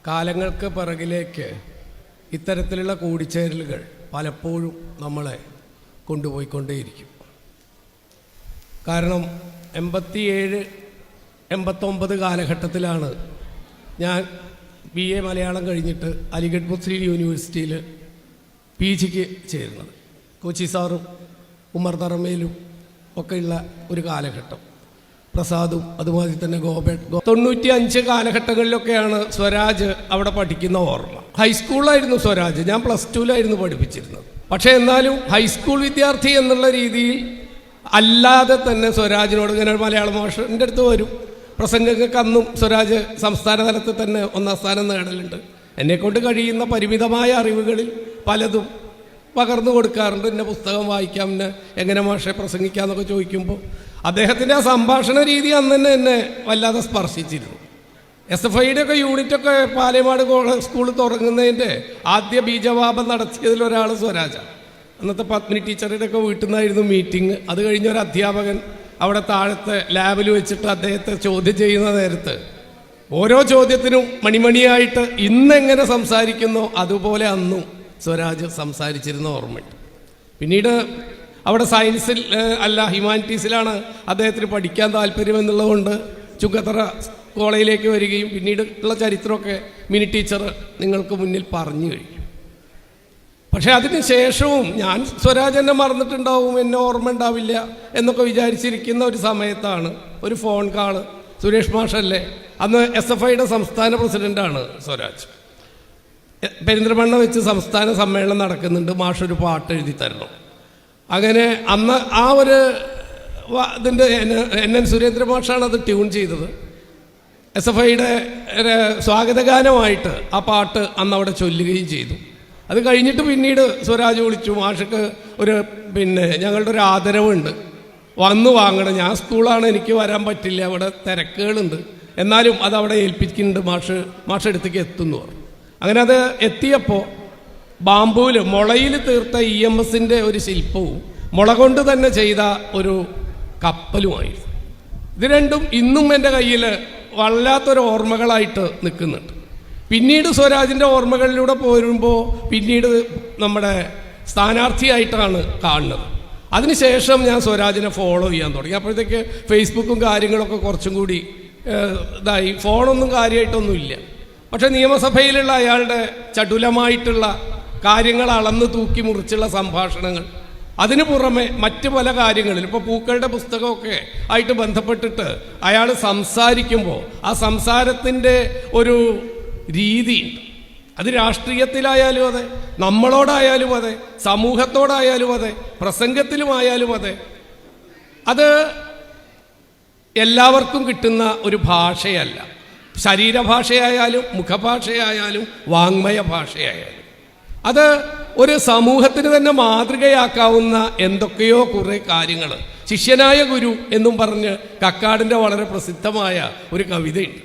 കാലങ്ങൾക്ക് പിറകിലേക്ക് ഇത്തരത്തിലുള്ള കൂടിച്ചേരലുകൾ പലപ്പോഴും നമ്മളെ കൊണ്ടുപോയിക്കൊണ്ടേയിരിക്കും. കാരണം 87-89 കാലഘട്ടത്തിലാണ് ഞാൻ BA മലയാളം കഴിഞ്ഞിട്ട് അലിഗഡ് മുസ്ലിം യൂണിവേഴ്സിറ്റിയിൽ PGക്ക് ചേരുന്നത്. കോച്ചി സാറും ഉമർ തറമേലും ഒക്കെയുള്ള ഒരു കാലഘട്ടം, പ്രസാദും അതുമാതിരി തന്നെ ഗോപേട്ട്. 95 കാലഘട്ടങ്ങളിലൊക്കെയാണ് സ്വരാജ് അവിടെ പഠിക്കുന്ന ഓർമ്മ. ഹൈസ്കൂളിലായിരുന്നു സ്വരാജ്, ഞാൻ +2-ലായിരുന്നു പഠിപ്പിച്ചിരുന്നത്. പക്ഷേ എന്നാലും ഹൈസ്കൂൾ വിദ്യാർത്ഥി എന്നുള്ള രീതിയിൽ അല്ലാതെ തന്നെ സ്വരാജിനോട് ഇങ്ങനെ മലയാള മാഷിൻ്റെ അടുത്ത് വരും. പ്രസംഗങ്ങൾക്ക് അന്നും സ്വരാജ് സംസ്ഥാന തലത്തിൽ തന്നെ 1ാം സ്ഥാനം നേടലുണ്ട്. എന്നെക്കൊണ്ട് കഴിയുന്ന പരിമിതമായ അറിവുകളിൽ പലതും പകർന്നു കൊടുക്കാറുണ്ട്. എന്നെ പുസ്തകം വായിക്കാം, എന്നെ എങ്ങനെ മാഷെ പ്രസംഗിക്കാമെന്നൊക്കെ ചോദിക്കുമ്പോൾ അദ്ദേഹത്തിൻ്റെ ആ സംഭാഷണ രീതി അന്ന് തന്നെ എന്നെ വല്ലാതെ സ്പർശിച്ചിരുന്നു. SFIയുടെ ഒക്കെ യൂണിറ്റൊക്കെ പാലേമാട് സ്കൂൾ തുടങ്ങുന്നതിൻ്റെ ആദ്യ ബീജവാപം നടത്തിയതിലൊരാൾ സ്വരാജാണ്. അന്നത്തെ പത്മിനി ടീച്ചറുടെ ഒക്കെ വീട്ടിൽ നിന്നായിരുന്നു മീറ്റിംഗ്. അത് കഴിഞ്ഞൊരു അധ്യാപകൻ അവിടെ താഴത്തെ ലാബിൽ വെച്ചിട്ട് അദ്ദേഹത്തെ ചോദ്യം ചെയ്യുന്ന നേരത്ത് ഓരോ ചോദ്യത്തിനും മണിമണിയായിട്ട് ഇന്നെങ്ങനെ സംസാരിക്കുന്നോ അതുപോലെ അന്നും സ്വരാജ് സംസാരിച്ചിരുന്ന ഓർമ്മയുണ്ട്. പിന്നീട് അവിടെ സയൻസിൽ അല്ല ഹ്യൂമാനിറ്റീസിലാണ് അദ്ദേഹത്തിന് പഠിക്കാൻ താല്പര്യമെന്നുള്ളതുകൊണ്ട് ചുങ്കത്തറ കോളേജിലേക്ക് വരികയും പിന്നീട് ഉള്ള ചരിത്രമൊക്കെ മിനി ടീച്ചർ നിങ്ങൾക്ക് മുന്നിൽ പറഞ്ഞു കഴിഞ്ഞു. പക്ഷേ അതിന് ശേഷവും ഞാൻ സ്വരാജ് എന്നെ മറന്നിട്ടുണ്ടാവും, എന്നെ ഓർമ്മ ഉണ്ടാവില്ല എന്നൊക്കെ വിചാരിച്ചിരിക്കുന്ന ഒരു സമയത്താണ് ഒരു ഫോൺ കാള്. സുരേഷ് മാഷല്ലേ, അന്ന് SFIയുടെ സംസ്ഥാന പ്രസിഡൻ്റാണ് സ്വരാജ്. പെരിന്തൽമണ്ണ വെച്ച് സംസ്ഥാന സമ്മേളനം നടക്കുന്നുണ്ട്, മാഷൊരു പാട്ട് എഴുതി തരണം. അങ്ങനെ അന്ന് ആ ഒരു ഇതിൻ്റെ NN സുരേന്ദ്ര മാഷാണ് അത് ട്യൂൺ ചെയ്തത്. SFIയുടെ സ്വാഗതഗാനമായിട്ട് ആ പാട്ട് അന്ന് അവിടെ ചൊല്ലുകയും ചെയ്തു. അത് കഴിഞ്ഞിട്ട് പിന്നീട് സ്വരാജ് വിളിച്ചു, മാഷക്ക് ഞങ്ങളുടെ ഒരു ആദരവുണ്ട്, വന്നു വാങ്ങണം. ഞാൻ സ്കൂളാണ്, എനിക്ക് വരാൻ പറ്റില്ല, അവിടെ തിരക്കുകളുണ്ട്, എന്നാലും അതവിടെ ഏൽപ്പിക്കുന്നുണ്ട്, മാഷ് അടുത്തേക്ക് എത്തുന്നു പറഞ്ഞു. അങ്ങനെ അത് എത്തിയപ്പോൾ ബാമ്പൂവിൽ മുളയിൽ തീർത്ത EMSൻ്റെ ഒരു ശില്പവും മുള കൊണ്ട് തന്നെ ചെയ്ത ഒരു കപ്പലുമായിരുന്നു. ഇത് രണ്ടും ഇന്നും എൻ്റെ കയ്യിൽ വല്ലാത്തൊരു ഓർമ്മകളായിട്ട് നിൽക്കുന്നുണ്ട്. പിന്നീട് സ്വരാജിൻ്റെ ഓർമ്മകളിലൂടെ പോരുമ്പോൾ പിന്നീട് നമ്മുടെ സ്ഥാനാർത്ഥിയായിട്ടാണ് കാണുന്നത്. അതിനുശേഷം ഞാൻ സ്വരാജിനെ ഫോളോ ചെയ്യാൻ തുടങ്ങി. അപ്പോഴത്തേക്ക് ഫേസ്ബുക്കും കാര്യങ്ങളൊക്കെ കുറച്ചും കൂടി ഇതായി. ഫോണൊന്നും കാര്യമായിട്ടൊന്നുമില്ല. പക്ഷേ നിയമസഭയിലുള്ള അയാളുടെ ചടുലമായിട്ടുള്ള കാര്യങ്ങൾ അളന്ന് തൂക്കി മുറിച്ചുള്ള സംഭാഷണങ്ങൾ, അതിനു പുറമെ മറ്റ് പല കാര്യങ്ങളിൽ, ഇപ്പോൾ പൂക്കളുടെ പുസ്തകമൊക്കെ ആയിട്ട് ബന്ധപ്പെട്ടിട്ട് അയാൾ സംസാരിക്കുമ്പോൾ ആ സംസാരത്തിൻ്റെ ഒരു രീതിയുണ്ട്. അത് രാഷ്ട്രീയത്തിലായാലും അതെ, നമ്മളോടായാലും അതെ, സമൂഹത്തോടായാലും അതെ, പ്രസംഗത്തിലുമായാലും അതെ, അത് എല്ലാവർക്കും കിട്ടുന്ന ഒരു ഭാഷയല്ല. ശരീരഭാഷയായാലും മുഖഭാഷയായാലും വാങ്മയ ഭാഷയായാലും അത് ഒരു സമൂഹത്തിന് തന്നെ മാതൃകയാക്കാവുന്ന എന്തൊക്കെയോ കുറേ കാര്യങ്ങൾ. ശിഷ്യനായ ഗുരു എന്നും പറഞ്ഞ് കക്കാടിൻ്റെ വളരെ പ്രസിദ്ധമായ ഒരു കവിതയുണ്ട്.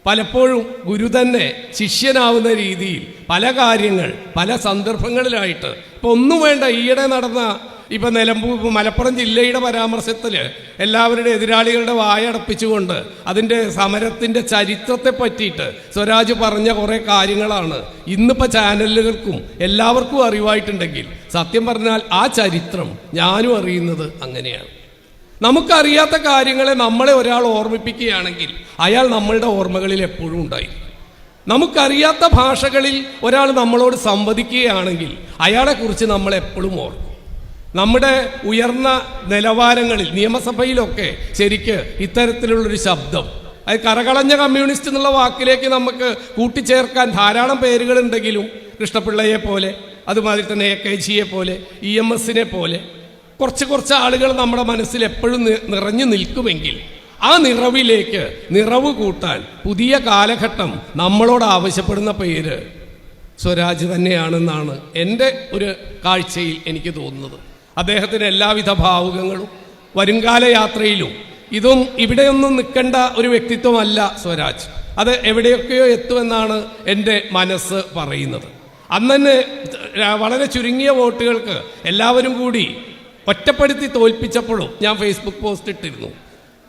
പലപ്പോഴും ഗുരു തന്നെ ശിഷ്യനാവുന്ന രീതിയിൽ പല കാര്യങ്ങൾ പല സന്ദർഭങ്ങളിലായിട്ട്, ഇപ്പോൾ ഒന്നും വേണ്ട, ഈയിടെ നടന്ന ഇപ്പം മലപ്പുറം ജില്ലയുടെ പരാമർശത്തിൽ എല്ലാവരുടെ എതിരാളികളുടെ വായടപ്പിച്ചുകൊണ്ട് അതിൻ്റെ സമരത്തിൻ്റെ ചരിത്രത്തെ പറ്റിയിട്ട് സ്വരാജ് പറഞ്ഞ കുറേ കാര്യങ്ങളാണ് ഇന്നിപ്പോൾ ചാനലുകൾക്കും എല്ലാവർക്കും അറിവായിട്ടുണ്ടെങ്കിൽ സത്യം പറഞ്ഞാൽ ആ ചരിത്രം ഞാനും അറിയുന്നത് അങ്ങനെയാണ്. നമുക്കറിയാത്ത കാര്യങ്ങളെ നമ്മളെ ഒരാൾ ഓർമ്മിപ്പിക്കുകയാണെങ്കിൽ അയാൾ നമ്മളുടെ ഓർമ്മകളിൽ എപ്പോഴും ഉണ്ടായിരിക്കും. നമുക്കറിയാത്ത ഭാഷകളിൽ ഒരാൾ നമ്മളോട് സംവദിക്കുകയാണെങ്കിൽ അയാളെക്കുറിച്ച് നമ്മൾ എപ്പോഴും ഓർക്കും. നമ്മുടെ ഉയർന്ന നിലവാരങ്ങളിൽ നിയമസഭയിലൊക്കെ ശരിക്ക് ഇത്തരത്തിലുള്ളൊരു ശബ്ദം, അത് കറകളഞ്ഞ കമ്മ്യൂണിസ്റ്റ് എന്നുള്ള വാക്കിലേക്ക് നമുക്ക് കൂട്ടിച്ചേർക്കാൻ ധാരാളം പേരുകളുണ്ടെങ്കിലും കൃഷ്ണപിള്ളയെ പോലെ, അതുമാതിരി തന്നെ AKGയെ പോലെ, EMSനെ പോലെ കുറച്ച് ആളുകൾ നമ്മുടെ മനസ്സിൽ എപ്പോഴും നിറഞ്ഞു നിൽക്കുമെങ്കിൽ ആ നിറവിലേക്ക് നിറവ് കൂട്ടാൻ പുതിയ കാലഘട്ടം നമ്മളോട് ആവശ്യപ്പെടുന്ന പേര് സ്വരാജ് തന്നെയാണെന്നാണ് എൻ്റെ ഒരു കാഴ്ചയിൽ എനിക്ക് തോന്നുന്നത്. അദ്ദേഹത്തിന് എല്ലാവിധ ഭാവുകങ്ങളും വരുംകാല യാത്രയിലും ഇതും ഇവിടെയൊന്നും നിൽക്കേണ്ട ഒരു വ്യക്തിത്വമല്ല സ്വരാജ്. അത് എവിടെയൊക്കെയോ എത്തുമെന്നാണ് എൻ്റെ മനസ്സ് പറയുന്നത്. അന്ന് തന്നെ വളരെ ചുരുങ്ങിയ വോട്ടുകൾക്ക് എല്ലാവരും കൂടി ഒറ്റപ്പെടുത്തി തോൽപ്പിച്ചപ്പോഴും ഞാൻ ഫേസ്ബുക്ക് പോസ്റ്റ് ഇട്ടിരുന്നു.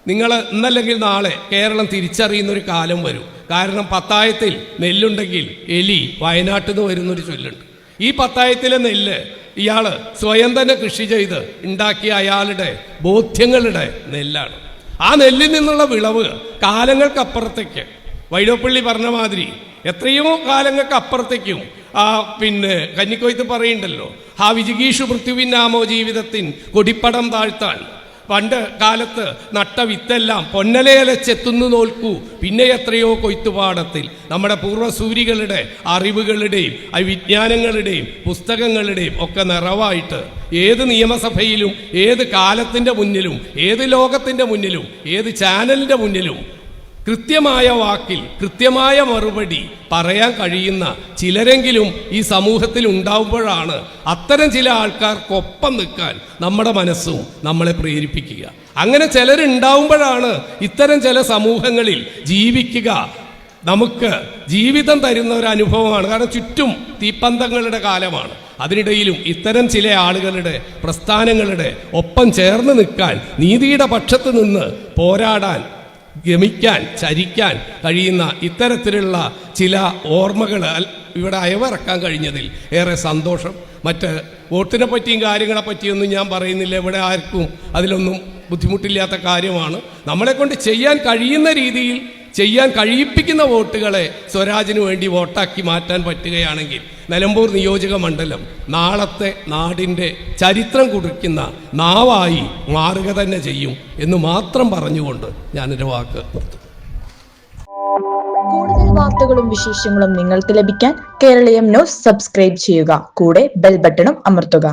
നിങ്ങൾ ഇന്നല്ലെങ്കിൽ നാളെ കേരളം തിരിച്ചറിയുന്നൊരു കാലം വരും. കാരണം പത്തായത്തിൽ നെല്ലുണ്ടെങ്കിൽ എലി വയനാട്ടിൽ നിന്ന് വരുന്നൊരു ചൊല്ലുണ്ട്. ഈ പത്തായത്തിലെ നെല്ല് ഇയാൾ സ്വയം തന്നെ കൃഷി ചെയ്ത് ഉണ്ടാക്കിയ അയാളുടെ ബോധ്യങ്ങളുടെ നെല്ലാണ്. ആ നെല്ലിൽ നിന്നുള്ള വിളവ് കാലങ്ങൾക്കപ്പുറത്തേക്ക്, വൈലോപ്പള്ളി പറഞ്ഞ മാതിരി എത്രയോ കാലങ്ങൾക്ക് അപ്പുറത്തേക്കും കന്നിക്കൊയ്ത്ത് പറയുണ്ടല്ലോ, ആ വിജിഗീഷു പൃഥ്വിനാമോ ജീവിതത്തിൻ കൊടിപ്പടം താഴ്ത്താൻ. പണ്ട് കാലത്ത് നട്ട വിത്തെല്ലാം പൊന്നലയലച്ചെത്തുന്നു നോൽക്കൂ, പിന്നെ എത്രയോ കൊയ്ത്തുപാടത്തിൽ. നമ്മുടെ പൂർവ്വസൂരികളുടെ അറിവുകളുടെയും വിജ്ഞാനങ്ങളുടെയും പുസ്തകങ്ങളുടെയും ഒക്കെ നിറവായിട്ട് ഏത് നിയമസഭയിലും ഏത് കാലത്തിൻ്റെ മുന്നിലും ഏത് ലോകത്തിൻ്റെ മുന്നിലും ഏത് ചാനലിൻ്റെ മുന്നിലും കൃത്യമായ വാക്കിൽ കൃത്യമായ മറുപടി പറയാൻ കഴിയുന്ന ചിലരെങ്കിലും ഈ സമൂഹത്തിൽ ഉണ്ടാവുമ്പോഴാണ് അത്തരം ചില ആൾക്കാർക്കൊപ്പം നിൽക്കാൻ നമ്മുടെ മനസ്സും നമ്മളെ പ്രേരിപ്പിക്കുക. അങ്ങനെ ചിലരുണ്ടാവുമ്പോഴാണ് ഇത്തരം ചില സമൂഹങ്ങളിൽ ജീവിക്കുക നമുക്ക് ജീവിതം തരുന്ന ഒരു അനുഭവമാണ്. കാരണം ചുറ്റും തീപ്പന്തങ്ങളുടെ കാലമാണ്. അതിനിടയിലും ഇത്തരം ചില ആളുകളുടെ പ്രസ്ഥാനങ്ങളുടെ ഒപ്പം ചേർന്ന് നിൽക്കാൻ, നീതിയുടെ പക്ഷത്ത് നിന്ന് പോരാടാൻ, ഗമിക്കാൻ, ചരിക്കാൻ കഴിയുന്ന ഇത്തരത്തിലുള്ള ചില ഓർമ്മകൾ ഇവിടെ അയവിറക്കാൻ കഴിഞ്ഞതിൽ ഏറെ സന്തോഷം. മറ്റ് വോട്ടിനെ പറ്റിയും കാര്യങ്ങളെ പറ്റിയൊന്നും ഞാൻ പറയുന്നില്ല. ഇവിടെ ആർക്കും അതിലൊന്നും ബുദ്ധിമുട്ടില്ലാത്ത കാര്യമാണ്. നമ്മളെക്കൊണ്ട് ചെയ്യാൻ കഴിയുന്ന രീതിയിൽ ചെയ്യാൻ കഴിയിപ്പിക്കുന്ന വോട്ടുകളെ സ്വരാജിന് വേണ്ടി വോട്ടാക്കി മാറ്റാൻ പറ്റുകയാണെങ്കിൽ നിലമ്പൂർ നിയോജക മണ്ഡലം നാളത്തെ നാടിൻ്റെ ചരിത്രം കുറിക്കുന്ന നാവായി മാറുക തന്നെ ചെയ്യും എന്ന് മാത്രം പറഞ്ഞുകൊണ്ട് ഞാനൊരു വാക്ക് നിർത്തും. കൂടുതൽ വാർത്തകളും വിശേഷങ്ങളും നിങ്ങൾക്ക് ലഭിക്കാൻ കേരളീയം ന്യൂസ് സബ്സ്ക്രൈബ് ചെയ്യുക. കൂടെ ബെൽ ബട്ടണും അമർത്തുക.